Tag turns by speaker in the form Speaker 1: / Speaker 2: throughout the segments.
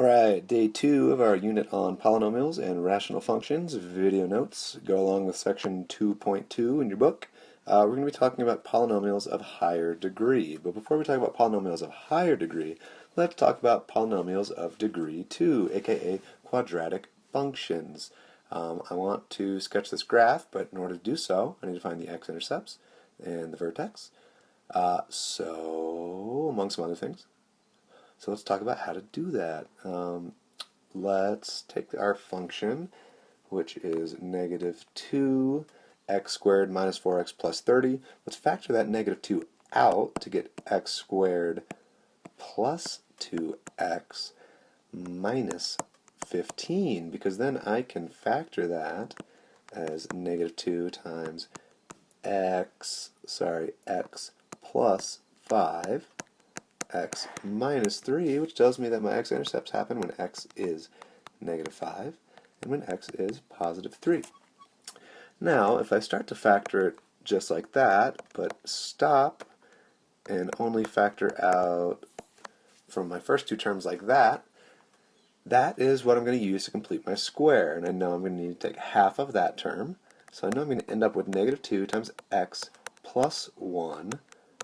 Speaker 1: Alright, day 2 of our unit on polynomials and rational functions. Video notes go along with section 2.2 in your book. We're going to be talking about polynomials of higher degree. But before we talk about polynomials of higher degree, let's talk about polynomials of degree 2, aka quadratic functions. I want to sketch this graph, but in order to do so, I need to find the x-intercepts and the vertex. So, among some other things. So let's talk about how to do that. Let's take our function, which is negative 2x squared minus 4x plus 30. Let's factor that negative 2 out to get x squared plus 2x minus 15, because then I can factor that as negative 2 times x plus 5 x minus 3, which tells me that my x-intercepts happen when x is negative 5 and when x is positive 3. Now, if I start to factor it just like that, but stop and only factor out from my first two terms like that, that is what I'm going to use to complete my square. And I know I'm going to need to take half of that term. So I know I'm going to end up with negative 2 times x plus 1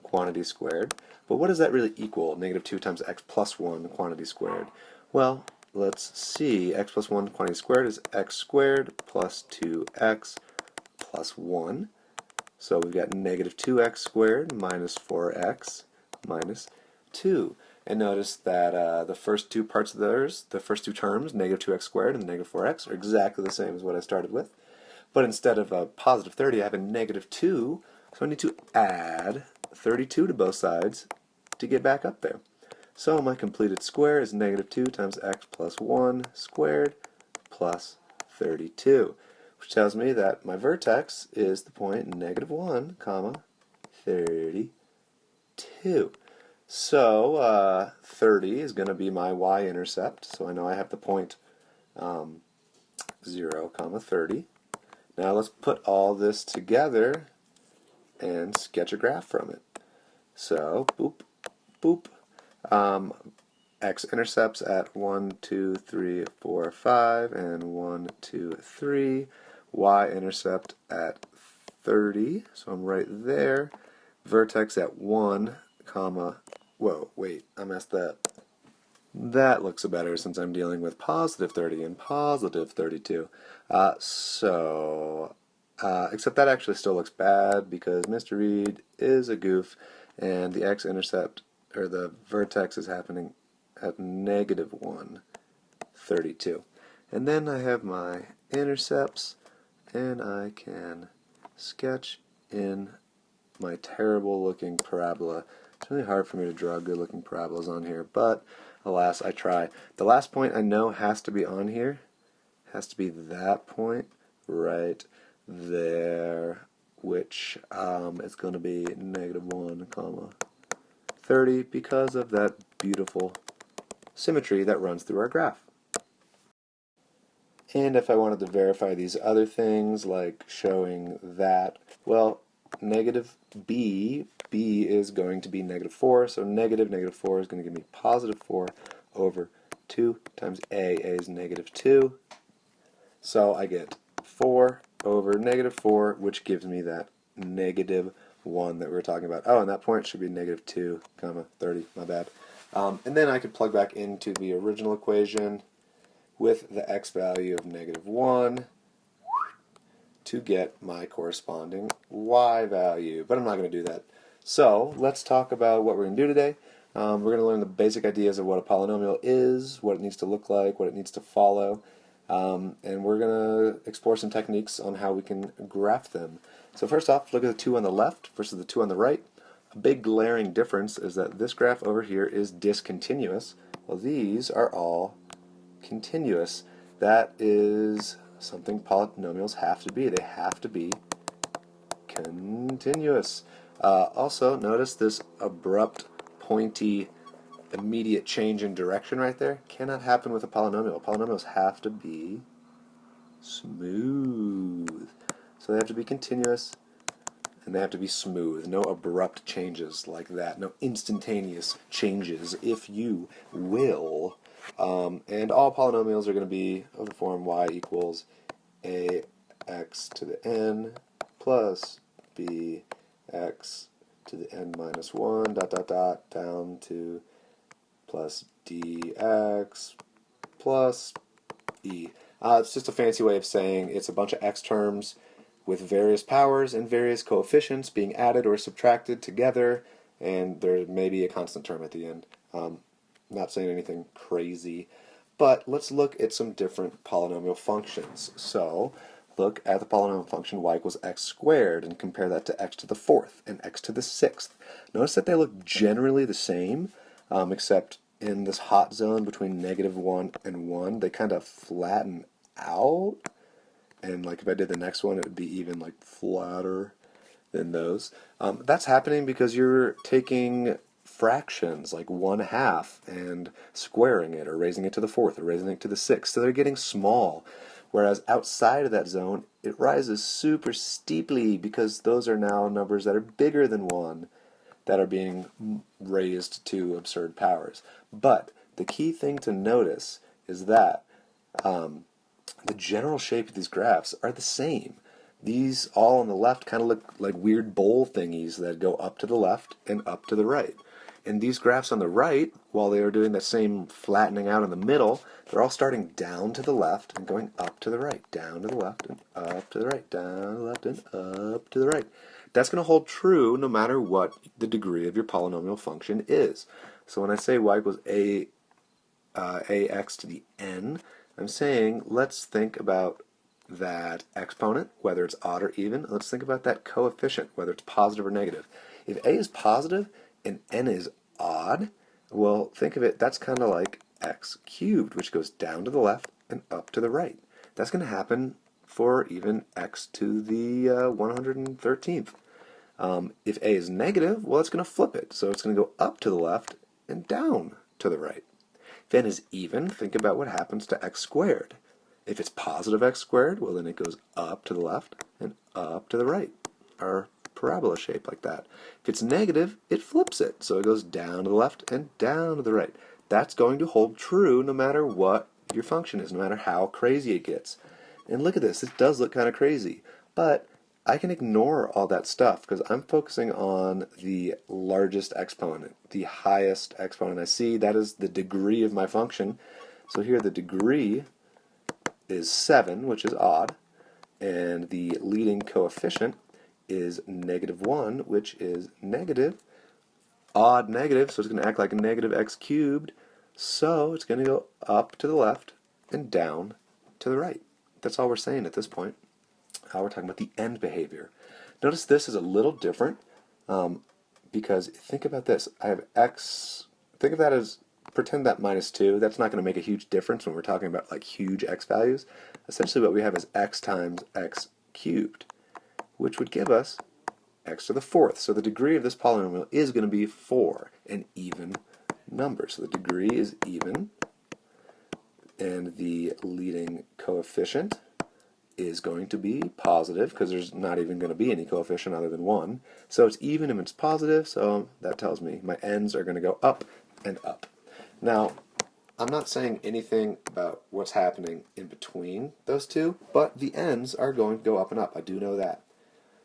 Speaker 1: quantity squared. But what does that really equal, negative 2 times x plus 1 quantity squared? Well, let's see. X plus 1 quantity squared is x squared plus 2x plus 1. So we've got negative 2x squared minus 4x minus 2. And notice that the first two parts of theirs, the first two terms, negative 2x squared and negative 4x, are exactly the same as what I started with. But instead of a positive 30, I have a negative 2, so I need to add 32 to both sides to get back up there. So my completed square is negative 2 times x plus 1 squared plus 32, which tells me that my vertex is the point negative 1, comma, 32. So 30 is going to be my y-intercept, so I know I have the point 0, comma, 30. Now let's put all this together and sketch a graph from it. So, boop, boop. X-intercepts at 1, 2, 3, 4, 5, and 1, 2, 3. Y-intercept at 30, so I'm right there. Vertex at 1, comma, whoa, wait, I messed that. That looks better since I'm dealing with positive 30 and positive 32. Except that actually still looks bad because Mr. Reed is a goof and the x-intercept, or the vertex, is happening at negative 1, 32. And then I have my intercepts, and I can sketch in my terrible looking parabola. It's really hard for me to draw good looking parabolas on here, but alas, I try. The last point I know has to be on here, has to be that point right there, which is going to be negative 1, comma, 30, because of that beautiful symmetry that runs through our graph. And if I wanted to verify these other things, like showing that, well, negative b is going to be negative 4, so negative 4 is going to give me positive 4 over 2 times a is negative 2. So I get 4 over negative 4, which gives me that negative 1 that we were talking about. Oh, and that point should be negative 2, comma, 30, my bad. And then I could plug back into the original equation with the x value of negative 1 to get my corresponding y value. But I'm not going to do that. So let's talk about what we're going to do today. We're going to learn the basic ideas of what a polynomial is, what it needs to look like, what it needs to follow. And we're going to explore some techniques on how we can graph them. So first off, look at the 2 on the left versus the 2 on the right. A big glaring difference is that this graph over here is discontinuous, while these are all continuous. That is something polynomials have to be. They have to be continuous. Also, notice this abrupt, pointy, immediate change in direction right there cannot happen with a polynomial. Polynomials have to be smooth. So they have to be continuous, and they have to be smooth. No abrupt changes like that. No instantaneous changes, if you will. And all polynomials are going to be of the form y equals ax to the n plus bx to the n minus 1 dot dot dot down to plus dx plus e. It's just a fancy way of saying it's a bunch of x terms with various powers and various coefficients being added or subtracted together, and there may be a constant term at the end. Not saying anything crazy, but let's look at some different polynomial functions. So look at the polynomial function y equals x squared and compare that to x to the fourth and x to the sixth. Notice that they look generally the same, except in this hot zone between -1 and 1, they kind of flatten out. And like if I did the next one, it would be even like flatter than those. That's happening because you're taking fractions like 1/2 and squaring it, or raising it to the fourth, or raising it to the sixth. So they're getting small. Whereas outside of that zone, it rises super steeply because those are now numbers that are bigger than 1 that are being raised to absurd powers. But the key thing to notice is that the general shape of these graphs are the same. These all on the left kind of look like weird bowl thingies that go up to the left and up to the right. And these graphs on the right, while they are doing the same flattening out in the middle, they're all starting down to the left and going up to the right, down to the left and up to the right, down to the left and up to the right. That's going to hold true no matter what the degree of your polynomial function is. So when I say y equals ax to the n, I'm saying let's think about that exponent, whether it's odd or even. Let's think about that coefficient, whether it's positive or negative. If a is positive and n is odd, well, think of it, that's kind of like x cubed, which goes down to the left and up to the right. That's going to happen for even x to the 113th. If a is negative, well, it's going to flip it. So it's going to go up to the left and down to the right. If n is even, think about what happens to x squared. If it's positive x squared, well, then it goes up to the left and up to the right, or parabola shape like that. If it's negative, it flips it, so it goes down to the left and down to the right. That's going to hold true no matter what your function is, no matter how crazy it gets. And look at this, it does look kind of crazy, but I can ignore all that stuff because I'm focusing on the largest exponent, the highest exponent I see. That is the degree of my function. So here the degree is 7, which is odd, and the leading coefficient is -1, which is negative. Odd negative, so it's going to act like a negative x cubed, so it's going to go up to the left and down to the right. That's all we're saying at this point. We're talking about the end behavior. Notice this is a little different because think about this. I have x, think of that as, pretend that -2. That's not going to make a huge difference when we're talking about like huge x values. Essentially what we have is x times x cubed, which would give us x to the fourth. So the degree of this polynomial is going to be 4, an even number. So the degree is even, and the leading coefficient is going to be positive because there's not even going to be any coefficient other than 1. So it's even if it's positive, so that tells me my ends are going to go up and up. Now, I'm not saying anything about what's happening in between those two, but the ends are going to go up and up. I do know that.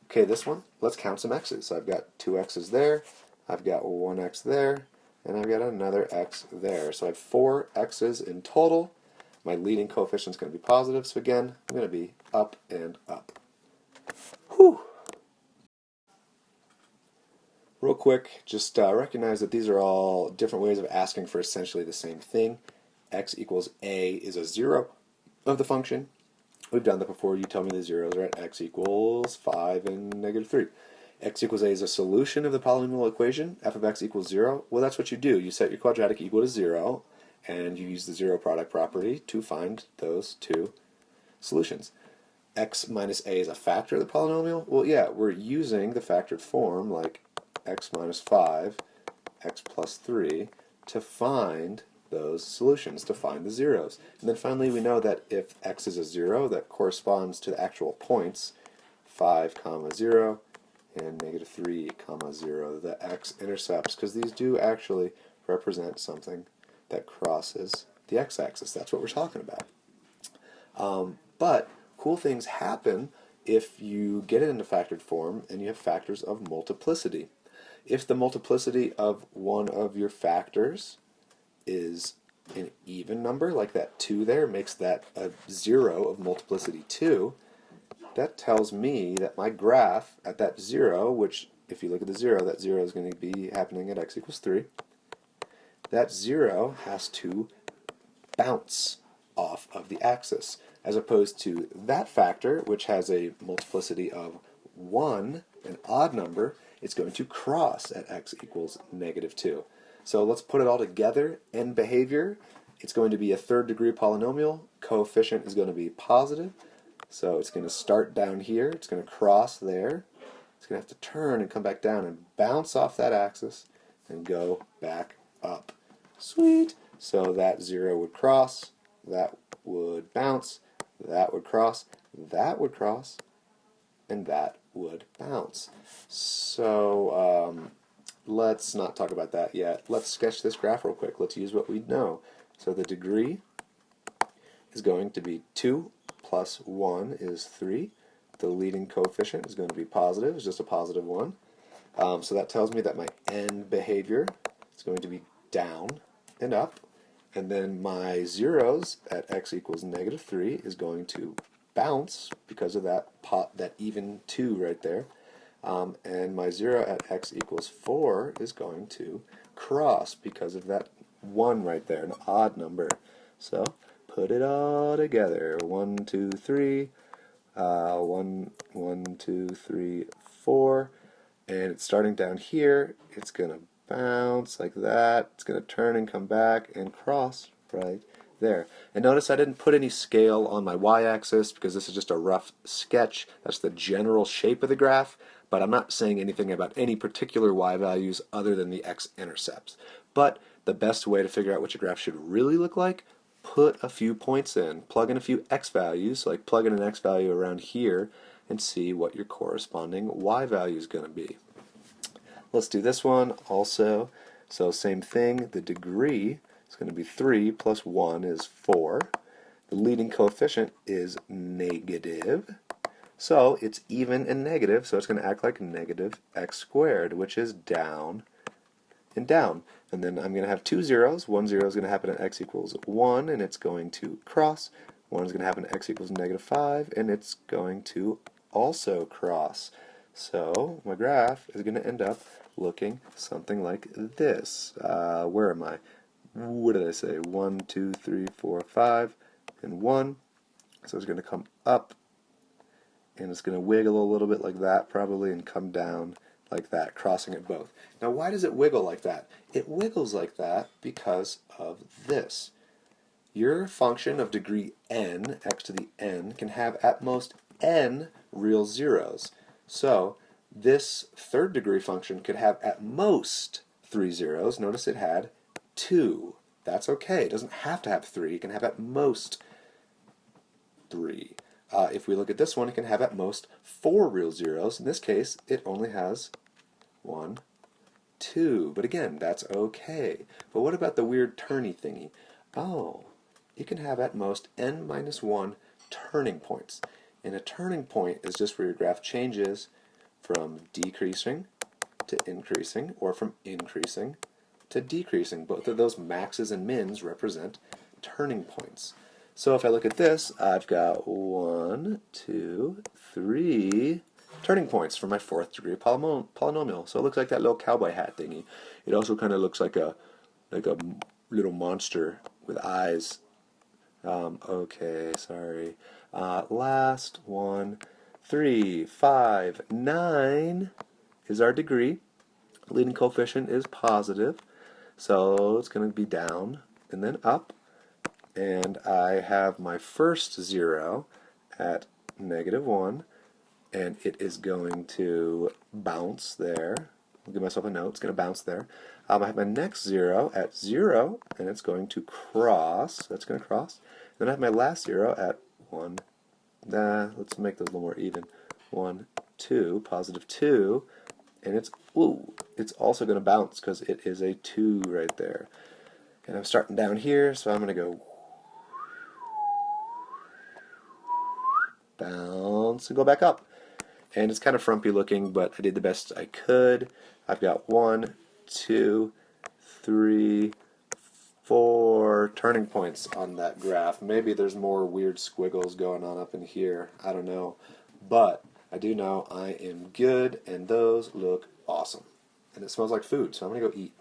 Speaker 1: Okay, this one, let's count some x's. So I've got 2 x's there, I've got 1 x there, and I've got another x there. So I have 4 x's in total. My leading coefficient is going to be positive, so again, I'm going to be up and up. Whew! Real quick, just recognize that these are all different ways of asking for essentially the same thing. X equals a is a 0 of the function. We've done that before. You tell me the zeros are at x equals 5 and -3. X equals a is a solution of the polynomial equation. F of x equals 0. Well, that's what you do. You set your quadratic equal to 0, and you use the zero product property to find those two solutions. X minus a is a factor of the polynomial. Well, yeah, we're using the factored form like x minus 5, x plus 3 to find those solutions, to find the zeros. And then finally we know that if x is a 0, that corresponds to the actual points 5, 0, and negative 3, comma 0, the x-intercepts, because these do actually represent something that crosses the x-axis. That's what we're talking about. But cool things happen if you get it into factored form and you have factors of multiplicity. If the multiplicity of one of your factors is an even number, like that 2 there makes that a 0 of multiplicity 2, that tells me that my graph at that 0, which if you look at the 0, that 0 is going to be happening at x equals 3, that 0 has to bounce off of the axis, as opposed to that factor, which has a multiplicity of 1, an odd number, it's going to cross at x equals negative 2. So let's put it all together. End behavior, it's going to be a third degree polynomial. Coefficient is going to be positive. So it's going to start down here. It's going to cross there. It's going to have to turn and come back down and bounce off that axis and go back up. Sweet! So that 0 would cross, that would bounce, that would cross, that would cross, and that would bounce. So let's not talk about that yet. Let's sketch this graph real quick. Let's use what we know. So the degree is going to be 2 plus 1 is 3. The leading coefficient is going to be positive. It's just a positive 1. So that tells me that my end behavior is going to be down and up. And then my zeros at x equals negative 3 is going to bounce because of that even 2 right there. And my 0 at x equals 4 is going to cross because of that 1 right there, an odd number. So put it all together. 1, 2, 3, 1, 2, 3, 4. And it's starting down here. It's going to bounce like that. It's going to turn and come back and cross right there. And notice I didn't put any scale on my y-axis because this is just a rough sketch. That's the general shape of the graph, but I'm not saying anything about any particular y values other than the x-intercepts. But the best way to figure out what your graph should really look like, put a few points in. Plug in a few x values, like plug in an x value around here, and see what your corresponding y value is going to be. Let's do this one also. So same thing, the degree is going to be 3 plus 1 is 4. The leading coefficient is negative. So it's even and negative, so it's going to act like negative x squared, which is down and down. And then I'm going to have two zeros. One zero is going to happen at x equals 1, and it's going to cross. 1 is going to happen at x equals negative 5, and it's going to also cross. So my graph is going to end up looking something like this. Where am I? What did I say? 1, 2, 3, 4, 5, and 1. So it's going to come up, and it's going to wiggle a little bit like that probably, and come down like that, crossing at both. Now why does it wiggle like that? It wiggles like that because of this. Your function of degree n, x to the n, can have at most n real zeros. So this third degree function could have at most 3 zeros. Notice it had 2. That's okay. It doesn't have to have 3. It can have at most 3. If we look at this one, it can have at most 4 real zeros. In this case, it only has 1, 2. But again, that's okay. But what about the weird turny thingy? Oh, it can have at most n minus 1 turning points. And a turning point is just where your graph changes from decreasing to increasing, or from increasing to decreasing. Both of those maxes and mins represent turning points. So if I look at this, I've got 1, 2, 3 turning points for my fourth degree polynomial. So it looks like that little cowboy hat thingy. It also kind of looks like a little monster with eyes. Okay, sorry. Last one, 3, 5, 9 is our degree. Leading coefficient is positive, so it's going to be down and then up. And I have my first 0 at negative 1, and it is going to bounce there. I'll give myself a note. It's going to bounce there. I have my next 0 at 0, and it's going to cross. That's going to cross. Then I have my last 0 at 1. Let's make those a little more even. 1, 2, positive 2, and it's also going to bounce because it is a 2 right there. And I'm starting down here, so I'm going to go bounce and go back up. And it's kind of frumpy looking, but I did the best I could. I've got 1, 2, 3, 4 turning points on that graph. Maybe there's more weird squiggles going on up in here. I don't know. But I do know I am good, and those look awesome. And it smells like food, so I'm going to go eat.